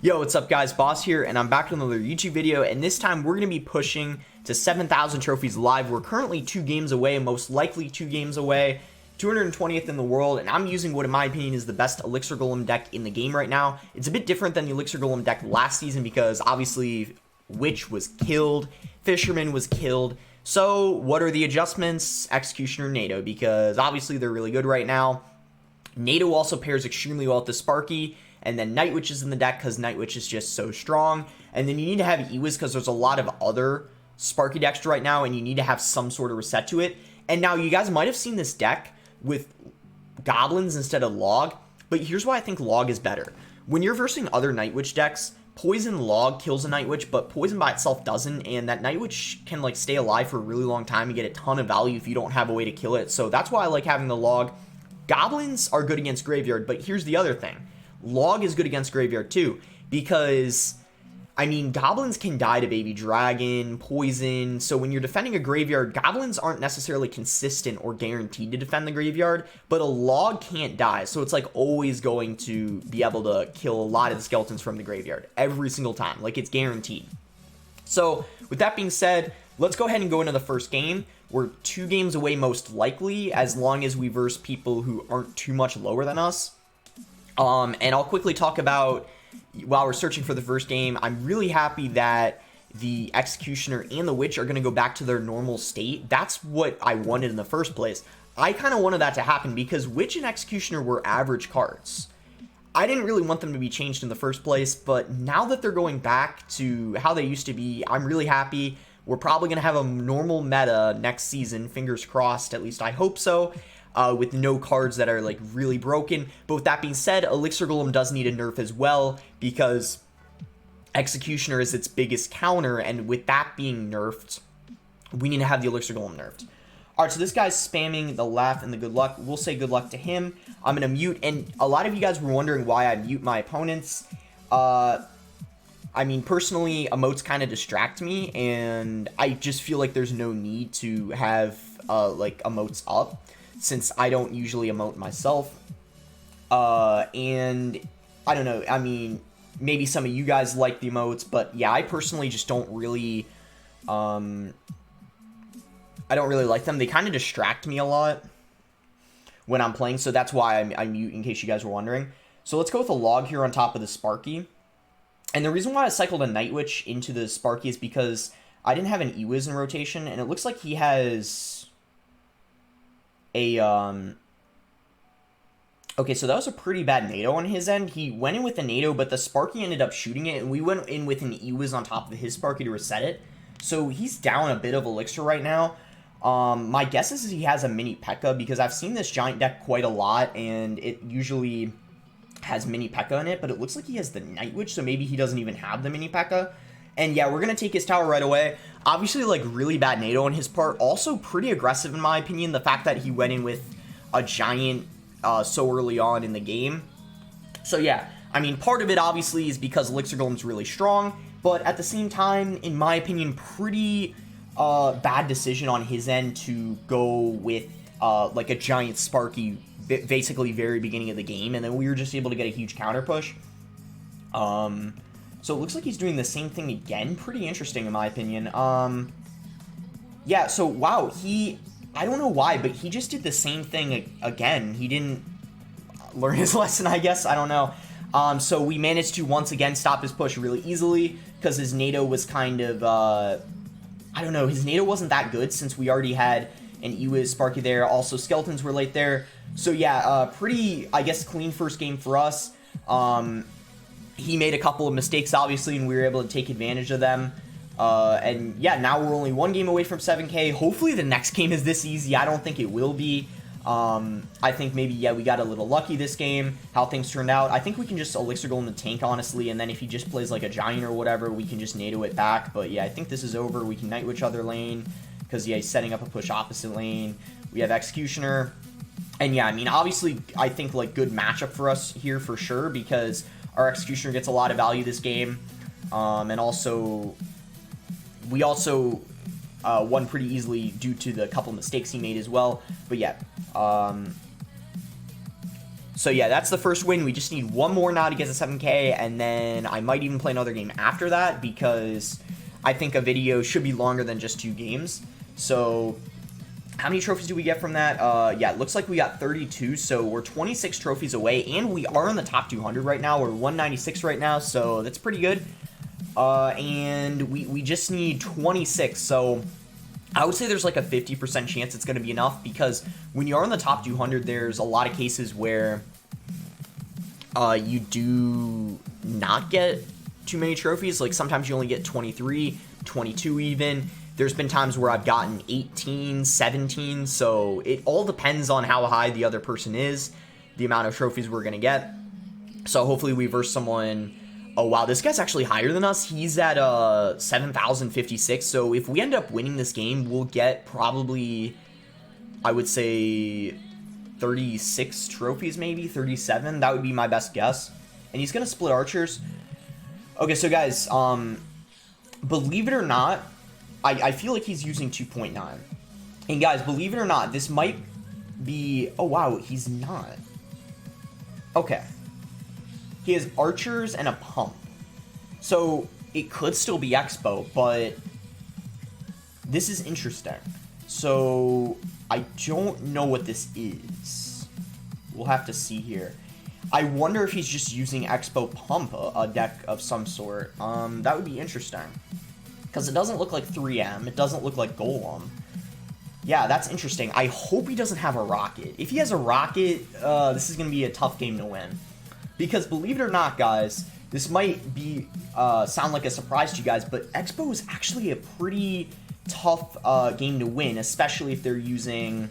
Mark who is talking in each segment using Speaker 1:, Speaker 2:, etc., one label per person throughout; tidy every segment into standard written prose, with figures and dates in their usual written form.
Speaker 1: Yo, what's up guys, Boss here, and I'm back with another YouTube video, and this time we're going to be pushing to 7,000 trophies live. We're currently 2 games away, most likely 2 games away, 220th in the world, and I'm using what in my opinion is the best ELIXIR Golem deck in the game right now. It's a bit different than the ELIXIR Golem deck last season because obviously Witch was killed, Fisherman was killed, so what are the adjustments? Executioner, NATO, because obviously they're really good right now. NATO also pairs extremely well with the Sparky, and then Night Witch is in the deck because Night Witch is just so strong. And then you need to have EWIZ because there's a lot of other Sparky decks right now, and you need to have some sort of reset to it. And now you guys might have seen this deck with Goblins instead of Log, but here's why I think Log is better. When you're versing other Night Witch decks, Poison Log kills a Night Witch, but Poison by itself doesn't, and that Night Witch can like stay alive for a really long time and get a ton of value if you don't have a way to kill it. So that's why I like having the Log. Goblins are good against Graveyard, but here's the other thing. Log is good against Graveyard too, because, I mean, Goblins can die to Baby Dragon, Poison, so when you're defending a Graveyard, Goblins aren't necessarily consistent or guaranteed to defend the Graveyard, but a Log can't die, so it's like always going to be able to kill a lot of the skeletons from the Graveyard, every single time, like it's guaranteed. So, with that being said, let's go ahead and go into the first game. We're 2 games away most likely, as long as we verse people who aren't too much lower than us. And I'll quickly talk about, while we're searching for the first game, I'm really happy that the Executioner and the Witch are going to go back to their normal state. That's what I wanted in the first place. I kind of wanted that to happen because Witch and Executioner were average cards. I didn't really want them to be changed in the first place, but now that they're going back to how they used to be, I'm really happy. We're probably going to have a normal meta next season, fingers crossed, at least I hope so. With no cards that are like really broken. But with that being said, ELIXIR Golem does need a nerf as well because Executioner is its biggest counter, and with that being nerfed, we need to have the ELIXIR Golem nerfed. Alright, so this guy's spamming the laugh and the good luck. We'll say good luck to him. I'm going to mute, and a lot of you guys were wondering why I mute my opponents. I mean, personally, emotes kind of distract me, and I just feel like there's no need to have, like, emotes up, since I don't usually emote myself. And I don't know, I mean, maybe some of you guys like the emotes, but yeah, I personally just don't really, I don't really like them. They kind of distract me a lot when I'm playing, so that's why I mute, in case you guys were wondering. So let's go with a Log here on top of the Sparky. And the reason why I cycled a Night Witch into the Sparky is because I didn't have an EWIZ in rotation, and it looks like he has a, okay, so that was a pretty bad NATO on his end. He went in with a NATO, but the Sparky ended up shooting it, and we went in with an EWIZ on top of his Sparky to reset it. So he's down a bit of Elixir right now. My guess is he has a mini P.E.K.K.A. because I've seen this giant deck quite a lot, and it usually has mini P.E.K.K.A. in it, but it looks like he has the Night Witch, so maybe he doesn't even have the mini P.E.K.K.A. And yeah, we're going to take his tower right away. Obviously, like, really bad NATO on his part. Also, pretty aggressive, in my opinion. The fact that he went in with a giant so early on in the game. So yeah, I mean, part of it, obviously, is because ELIXIR Golem's really strong. But at the same time, in my opinion, pretty bad decision on his end to go with, like, a giant Sparky, basically very beginning of the game. And then we were just able to get a huge counter push. So it looks like he's doing the same thing again. Pretty interesting, in my opinion. Yeah, so, wow, I don't know why, but he just did the same thing again. He didn't learn his lesson, I guess. I don't know. So we managed to, once again, stop his push really easily, because his NATO was kind of, I don't know, his NATO wasn't that good, since we already had an EWIZ Sparky there. Also, Skeletons were late there. So, yeah, pretty, I guess, clean first game for us. He made a couple of mistakes, obviously, and we were able to take advantage of them. And yeah, now we're only 1 game away from 7K. Hopefully the next game is this easy. I don't think it will be. I think maybe, yeah, we got a little lucky this game, how things turned out. I think we can just ELIXIR Golem the tank, honestly, and then if he just plays like a Giant or whatever, we can just NATO it back. But yeah, I think this is over. We can Night Witch other lane, because yeah, he's setting up a push opposite lane. We have Executioner. And yeah, I mean, obviously, I think like good matchup for us here for sure, because our Executioner gets a lot of value this game. And also, we also won pretty easily due to the couple mistakes he made as well. But yeah, So yeah, that's the first win. We just need one more now to get to 7K, and then I might even play another game after that, because I think a video should be longer than just 2 games. So how many trophies do we get from that? Yeah, it looks like we got 32, so we're 26 trophies away, and we are in the top 200 right now. We're 196 right now, so that's pretty good. And we just need 26, so I would say there's like a 50% chance it's going to be enough, because when you are in the top 200, there's a lot of cases where you do not get too many trophies. Like sometimes you only get 23, 22 even. There's been times where I've gotten 18, 17, so it all depends on how high the other person is, the amount of trophies we're going to get. So hopefully we verse someone. Oh, wow, this guy's actually higher than us. He's at 7,056. So if we end up winning this game, we'll get probably, I would say, 36 trophies, maybe 37. That would be my best guess. And he's going to split archers. Okay, so guys, believe it or not, I feel like he's using 2.9. And guys, believe it or not, this might be... Oh, wow, he's not. Okay. He has archers and a pump. So it could still be Expo, but this is interesting. So I don't know what this is. We'll have to see here. I wonder if he's just using Expo Pump, a deck of some sort. That would be interesting. Because it doesn't look like 3M. It doesn't look like Golem. Yeah, that's interesting. I hope he doesn't have a rocket. If he has a rocket, this is going to be a tough game to win. Because believe it or not, guys, this might be sound like a surprise to you guys, but Expo is actually a pretty tough game to win, especially if they're using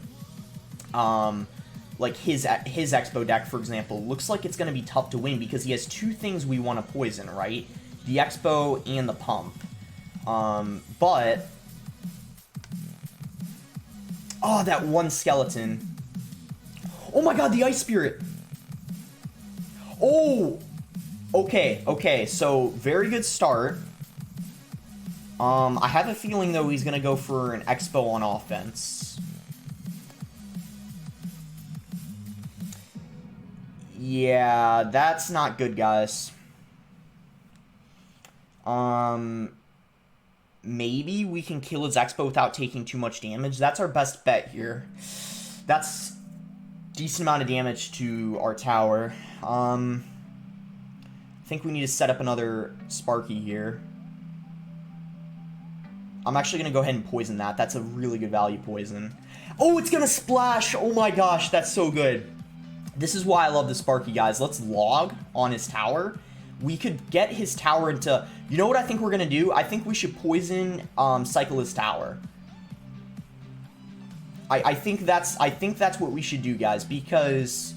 Speaker 1: like his Expo deck, for example. Looks like it's going to be tough to win because he has 2 things we want to poison, right? The Expo and the Pump. But oh, that one skeleton. Oh my god, the Ice Spirit. Oh, okay, so very good start. I have a feeling, though, he's going to go for an Expo on offense. Yeah, that's not good, guys. Maybe we can kill his Expo without taking too much damage. That's our best bet here. That's decent amount of damage to our tower. I think we need to set up another Sparky here. I'm actually going to go ahead and poison that. That's a really good value poison. Oh, it's going to splash. Oh my gosh, that's so good. This is why I love the Sparky, guys. Let's log on his tower. We could get his tower into... You know what I think we're going to do? I think we should poison cycle his tower. I think that's what we should do, guys, because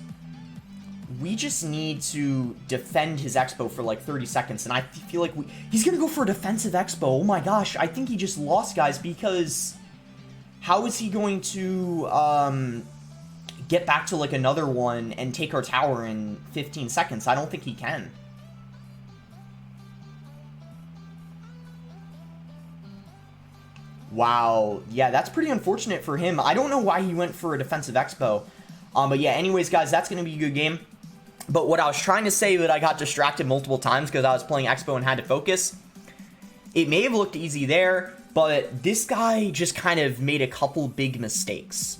Speaker 1: we just need to defend his Expo for like 30 seconds, and I feel like he's going to go for a defensive Expo. Oh my gosh, I think he just lost, guys, because how is he going to get back to like another one and take our tower in 15 seconds? I don't think he can. Wow, yeah, that's pretty unfortunate for him. I don't know why he went for a defensive Expo. But yeah, anyways, guys, that's going to be a good game. But what I was trying to say, that I got distracted multiple times because I was playing Expo and had to focus. It may have looked easy there, but this guy just kind of made a couple big mistakes.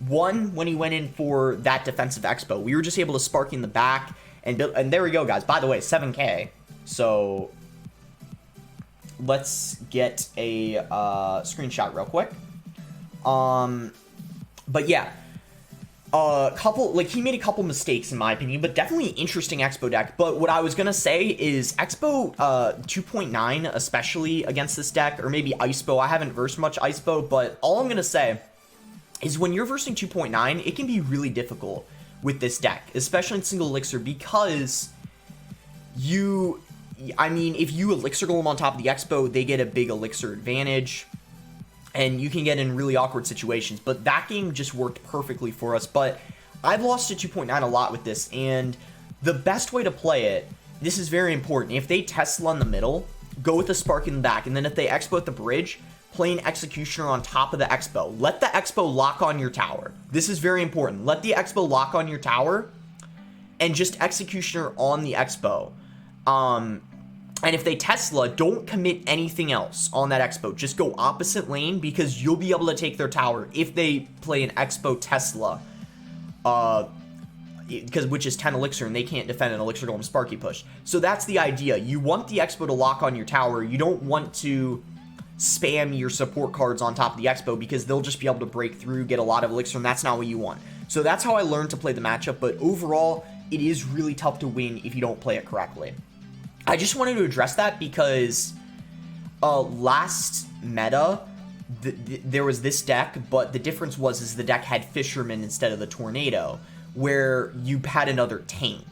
Speaker 1: One, when he went in for that defensive Expo, we were just able to spark in the back, and there we go, guys. By the way, 7K. So let's get a screenshot real quick. But yeah, he made a couple mistakes in my opinion, but definitely an interesting Expo deck. But what I was gonna say is Expo 2.9, especially against this deck, or maybe Icepo. I haven't versed much Icepo, but all I'm gonna say is when you're versing 2.9, it can be really difficult with this deck, especially in single elixir, because if you Elixir Golem on top of the Expo, they get a big Elixir advantage, and you can get in really awkward situations. But that game just worked perfectly for us. But I've lost to 2.9 a lot with this, and the best way to play it, this is very important. If they Tesla in the middle, go with the Spark in the back, and then if they Expo at the bridge, play an Executioner on top of the Expo. Let the Expo lock on your tower. This is very important. Let the Expo lock on your tower, and just Executioner on the Expo. And if they Tesla, don't commit anything else on that Expo. Just go opposite lane, because you'll be able to take their tower if they play an Expo Tesla. Which is 10 Elixir, and they can't defend an Elixir Golem Sparky push. So that's the idea. You want the Expo to lock on your tower. You don't want to spam your support cards on top of the Expo, because they'll just be able to break through, get a lot of Elixir, and that's not what you want. So that's how I learned to play the matchup, but overall, it is really tough to win if you don't play it correctly. I just wanted to address that because last meta, there was this deck, but the difference was the deck had Fisherman instead of the Tornado, where you had another tank,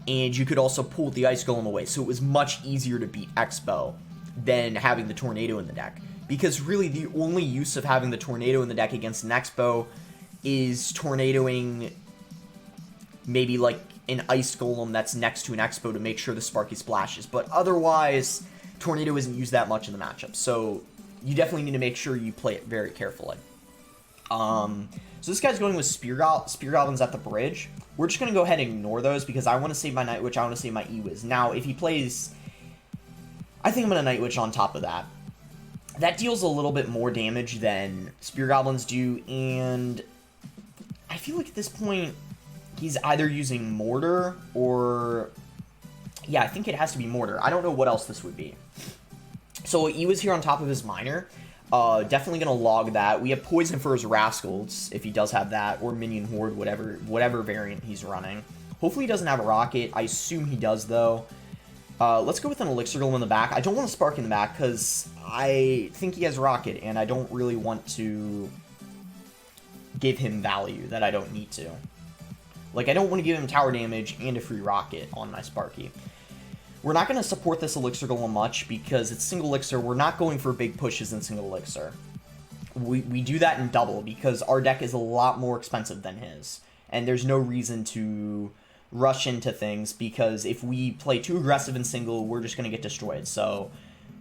Speaker 1: and you could also pull the Ice Golem away, so it was much easier to beat Expo than having the Tornado in the deck. Because really, the only use of having the Tornado in the deck against an Expo is tornadoing maybe like an Ice Golem that's next to an Expo to make sure the Sparky splashes. But otherwise, Tornado isn't used that much in the matchup. So you definitely need to make sure you play it very carefully. So this guy's going with Spear Goblins at the bridge. We're just going to go ahead and ignore those because I want to save my Night Witch, I want to save my E-Wiz. Now, if he plays... I think I'm going to Night Witch on top of that. That deals a little bit more damage than Spear Goblins do, and I feel like at this point... he's either using Mortar or... yeah, I think it has to be Mortar. I don't know what else this would be. So he was here on top of his Miner. Definitely going to log that. We have Poison for his Rascals, if he does have that, or Minion Horde, whatever variant he's running. Hopefully he doesn't have a Rocket. I assume he does, though. Let's go with an Elixir Golem in the back. I don't want a Spark in the back, because I think he has Rocket, and I don't really want to give him value that I don't need to. Like, I don't want to give him tower damage and a free rocket on my Sparky. We're not going to support this Elixir Golem much because it's single Elixir. We're not going for big pushes in single Elixir. We do that in double because our deck is a lot more expensive than his. And there's no reason to rush into things because if we play too aggressive in single, we're just going to get destroyed. So,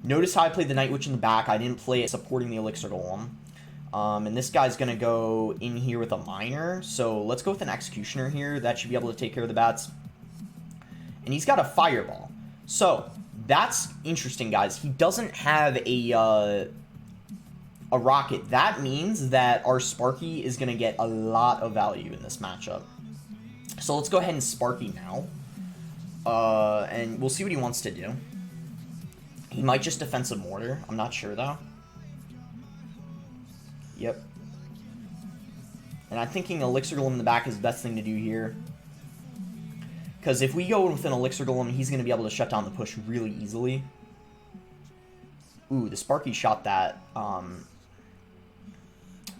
Speaker 1: notice how I played the Night Witch in the back. I didn't play it supporting the Elixir Golem. And this guy's going to go in here with a Miner. So let's go with an Executioner here. That should be able to take care of the bats. And he's got a Fireball. So that's interesting, guys. He doesn't have a Rocket. That means that our Sparky is going to get a lot of value in this matchup. So let's go ahead and Sparky now. And we'll see what he wants to do. He might just Defensive Mortar. I'm not sure, though. Yep. And I'm thinking Elixir Golem in the back is the best thing to do here. Because if we go with an Elixir Golem, he's going to be able to shut down the push really easily. Ooh, the Sparky shot that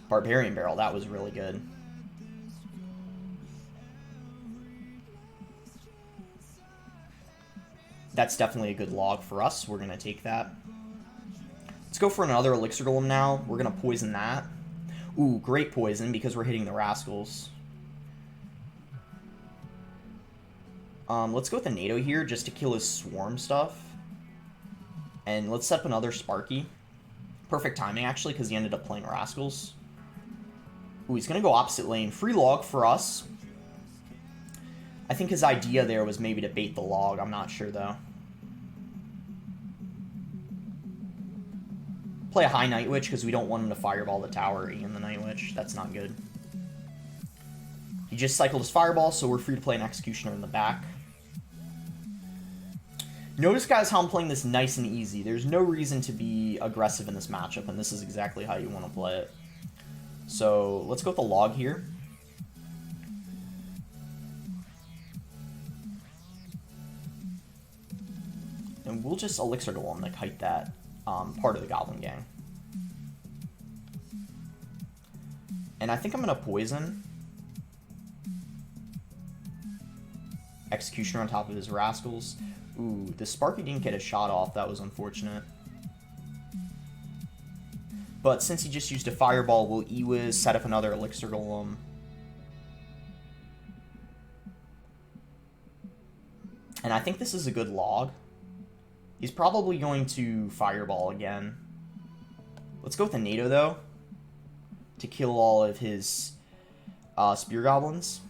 Speaker 1: Barbarian Barrel. That was really good. That's definitely a good log for us. We're going to take that. Let's go for another Elixir Golem now. We're going to poison that. Ooh, great poison because we're hitting the Rascals. Let's go with a NATO here just to kill his Swarm stuff. And let's set up another Sparky. Perfect timing, actually, because he ended up playing Rascals. Ooh, he's going to go opposite lane. Free log for us. I think his idea there was maybe to bait the log. I'm not sure, though. Play a high Night Witch because we don't want him to Fireball the tower and the Night Witch. That's not good. He just cycled his Fireball, so we're free to play an Executioner in the back. Notice, guys, how I'm playing this nice and easy. There's no reason to be aggressive in this matchup, and this is exactly how you want to play it. So, let's go with the log here. And we'll just Elixir Golem to kite that part of the Goblin Gang. And I think I'm going to poison. Executioner on top of his Rascals. Ooh, the Sparky didn't get a shot off. That was unfortunate. But since he just used a Fireball, we'll E-Wiz, set up another Elixir Golem. And I think this is a good log. He's probably going to Fireball again. Let's go with a NATO, though, to kill all of his Spear Goblins.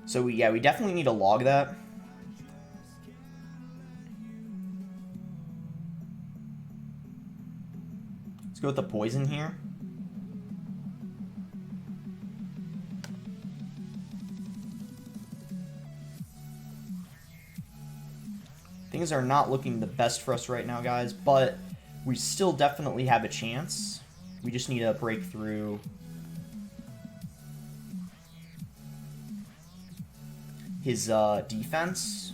Speaker 1: So, yeah, we definitely need to log that. Let's go with the poison here. Things are not looking the best for us right now, guys, but we still definitely have a chance. We just need to break through his defense.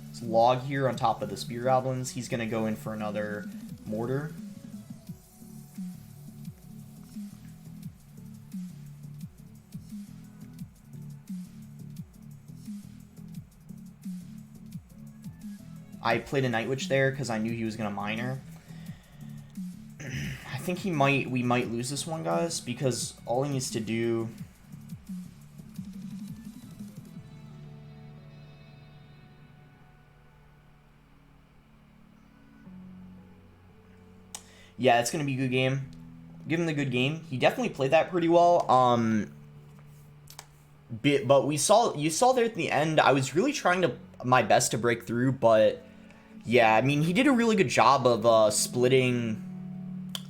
Speaker 1: His log here on top of the spear goblins. He's going to go in for another mortar. I played a Night Witch there because I knew he was going to miner. I think we might lose this one, guys, because all he needs to do... Yeah, it's going to be a good game. Give him the good game. He definitely played that pretty well. But you saw there at the end, I was really trying my best to break through, but... Yeah, I mean, he did a really good job of splitting,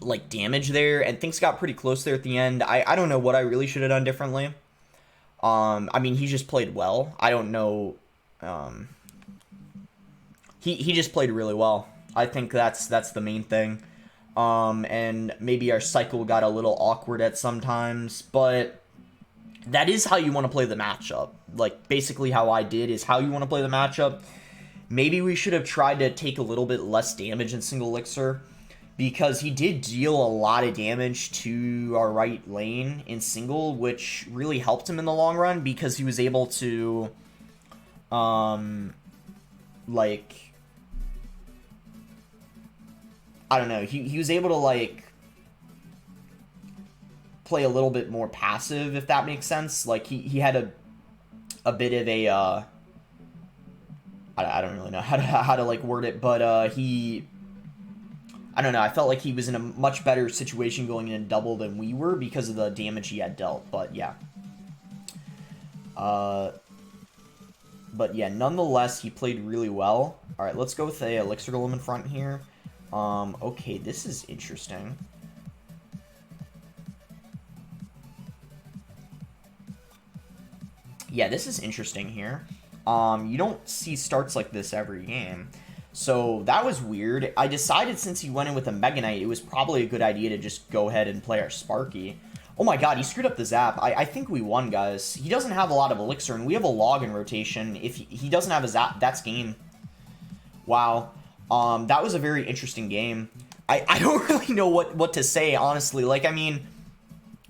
Speaker 1: like, damage there, and things got pretty close there at the end. I don't know what I really should have done differently. I mean, he just played well. I don't know. He just played really well. I think that's the main thing. And maybe our cycle got a little awkward at sometimes, but that is how you want to play the matchup. Like, basically how I did is how you want to play the matchup. Maybe we should have tried to take a little bit less damage in single elixir, because he did deal a lot of damage to our right lane in single, which really helped him in the long run, because he was able to, like, I don't know, he was able to, like, play a little bit more passive, if that makes sense. Like, he had a bit of a, I don't really know how to like word it, but I don't know, I felt like he was in a much better situation going in double than we were because of the damage he had dealt, but yeah. But yeah, nonetheless, he played really well. Alright, let's go with a ELIXIR GOLEM in front here. Okay, this is interesting. Yeah, this is interesting here. You don't see starts like this every game. So that was weird. I decided since he went in with a Mega Knight, it was probably a good idea to just go ahead and play our Sparky. Oh my god, he screwed up the zap. I think we won, guys. He doesn't have a lot of elixir, and we have a log in rotation. If he doesn't have a zap, that's game. Wow. That was a very interesting game. I don't really know what to say, honestly. Like, I mean,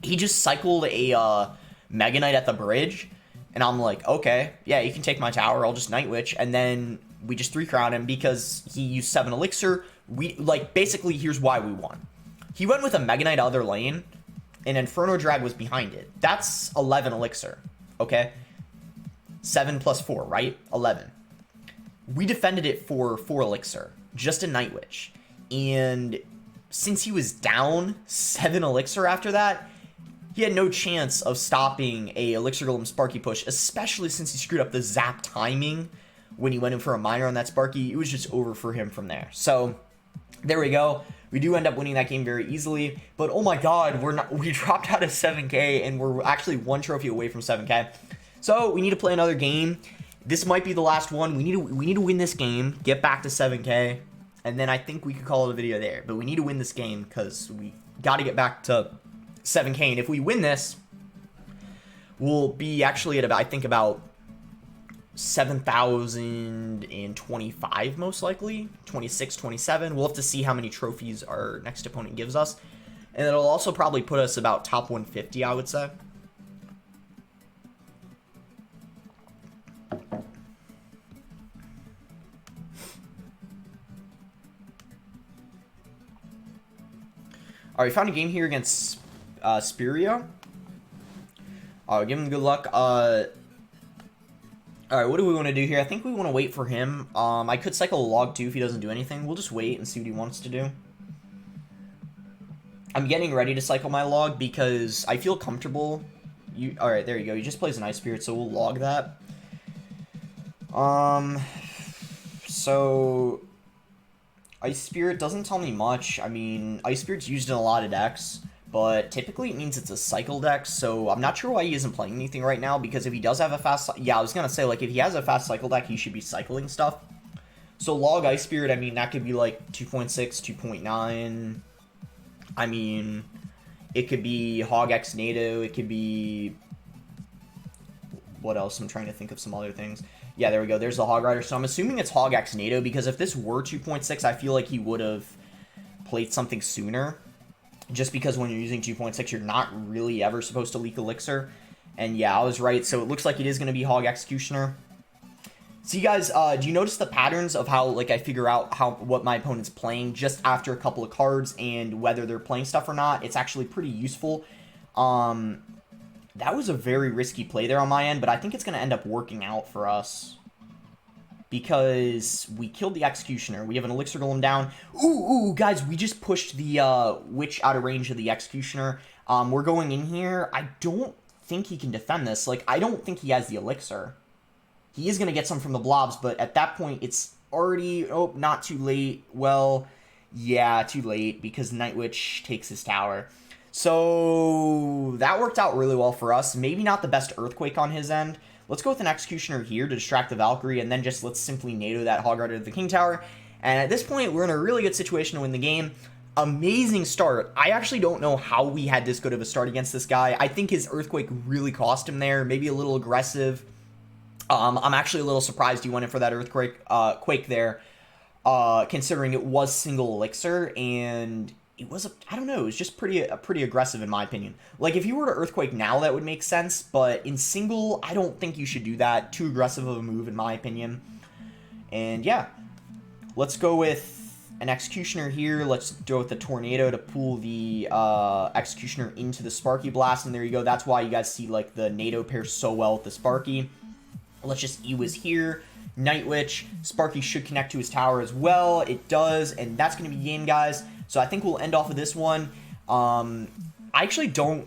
Speaker 1: he just cycled a Mega Knight at the bridge. And I'm like, okay, yeah, you can take my tower, I'll just Night Witch. And then we just 3-crown him because he used 7 elixir. Basically, here's why we won. He went with a Mega Knight other lane, and Inferno Drag was behind it. That's 11 elixir, okay? 7 plus 4, right? 11. We defended it for 4 elixir, just a Night Witch. And since he was down 7 elixir after that, he had no chance of stopping a ELIXIR GOLEM Sparky push, especially since he screwed up the zap timing when he went in for a miner on that Sparky. It was just over for him from there. So, there we go. We do end up winning that game very easily, but oh my god, we dropped out of 7k, and we're actually 1 trophy away from 7k. So, we need to play another game. This might be the last one. We need to win this game, get back to 7k, and then I think we could call it a video there. But we need to win this game, because we got to get back to 7k, and if we win this, we'll be actually at about, I think, about 7,025 most likely, 26, 27. We'll have to see how many trophies our next opponent gives us, and it'll also probably put us about top 150, I would say. Alright, we found a game here against Spirio. Give him good luck. Alright, what do we want to do here? I think we want to wait for him. I could cycle a log too if he doesn't do anything. We'll just wait and see what he wants to do. I'm getting ready to cycle my log because I feel comfortable All right, there you go. He just plays an Ice Spirit, so we'll log that. So Ice Spirit doesn't tell me much. I mean, Ice Spirit's used in a lot of decks, but typically it means it's a cycle deck, so I'm not sure why he isn't playing anything right now, because if he does have a fast... Yeah, I was gonna say, like, if he has a fast cycle deck, he should be cycling stuff. So log Ice Spirit, I mean, that could be, like, 2.6, 2.9. I mean, it could be Hog X NATO, it could be... What else? I'm trying to think of some other things. Yeah, there we go. There's the Hog Rider. So I'm assuming it's Hog X NATO, because if this were 2.6, I feel like he would have played something sooner. Just because when you're using 2.6, you're not really ever supposed to leak Elixir. And yeah, I was right. So it looks like it is going to be Hog Executioner. So you guys, do you notice the patterns of how, like, I figure out what my opponent's playing just after a couple of cards and whether they're playing stuff or not? It's actually pretty useful. That was a very risky play there on my end, but I think it's going to end up working out for us. Because we killed the Executioner. We have an Elixir Golem down. Ooh, guys, we just pushed the Witch out of range of the Executioner. We're going in here. I don't think he can defend this. Like, I don't think he has the Elixir. He is going to get some from the blobs, but at that point, it's already... Oh, not too late. Well, yeah, too late, because Night Witch takes his tower. So that worked out really well for us. Maybe not the best Earthquake on his end. Let's go with an Executioner here to distract the Valkyrie, and then just let's simply NATO that Hog Rider to the King Tower. And at this point, we're in a really good situation to win the game. Amazing start. I actually don't know how we had this good of a start against this guy. I think his Earthquake really cost him there. Maybe a little aggressive. I'm actually a little surprised he went in for that Earthquake quake there, considering it was single Elixir, and... It was, I don't know, it was just pretty aggressive in my opinion. Like, if you were to Earthquake now, that would make sense, but in single, I don't think you should do that. Too aggressive of a move in my opinion. And yeah, let's go with an Executioner here. Let's go with the Tornado to pull the Executioner into the Sparky Blast, and there you go. That's why you guys see, like, the NATO pairs so well with the Sparky. Let's just Ewiz here. Night Witch. Sparky should connect to his tower as well. It does, and that's going to be game, guys. So I think we'll end off with this one. I actually don't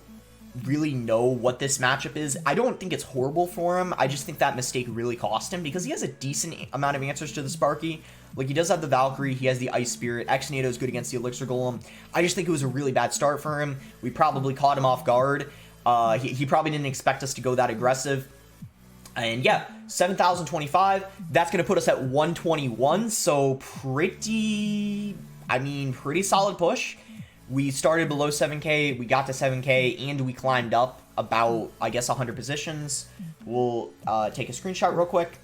Speaker 1: really know what this matchup is. I don't think it's horrible for him. I just think that mistake really cost him, because he has a decent amount of answers to the Sparky. Like, he does have the Valkyrie, he has the Ice Spirit, X-NATO is good against the Elixir Golem. I just think it was a really bad start for him. We probably caught him off guard. He probably didn't expect us to go that aggressive. And yeah, 7,025. That's going to put us at 121. So pretty solid push. We started below 7K, we got to 7K, and we climbed up about, I guess, 100 positions. We'll take a screenshot real quick.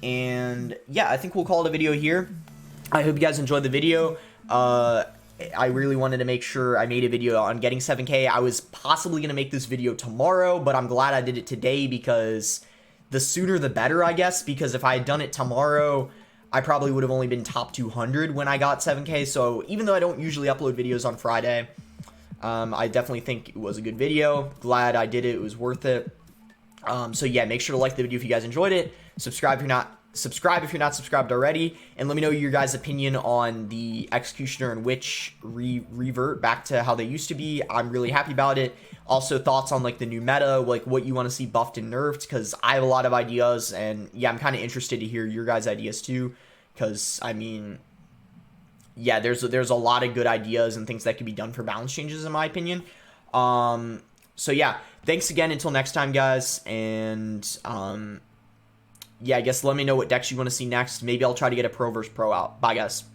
Speaker 1: And yeah, I think we'll call it a video here. I hope you guys enjoyed the video. I really wanted to make sure I made a video on getting 7K. I was possibly going to make this video tomorrow, but I'm glad I did it today, because the sooner the better, I guess, because if I had done it tomorrow, I probably would have only been top 200 when I got 7K. So even though I don't usually upload videos on Friday, I definitely think it was a good video. Glad I did it. It was worth it. So yeah, make sure to like the video if you guys enjoyed it. Subscribe if you're not subscribed already, and let me know your guys' opinion on the Executioner and Witch revert back to how they used to be. I'm really happy about it. Also, thoughts on, like, the new meta, like what you want to see buffed and nerfed, because I have a lot of ideas, and yeah, I'm kind of interested to hear your guys' ideas too, because I mean, yeah, there's a lot of good ideas and things that could be done for balance changes in my opinion. So yeah, thanks again until next time, guys, and yeah, I guess let me know what decks you want to see next. Maybe I'll try to get a Pro vs. Pro out. Bye, guys.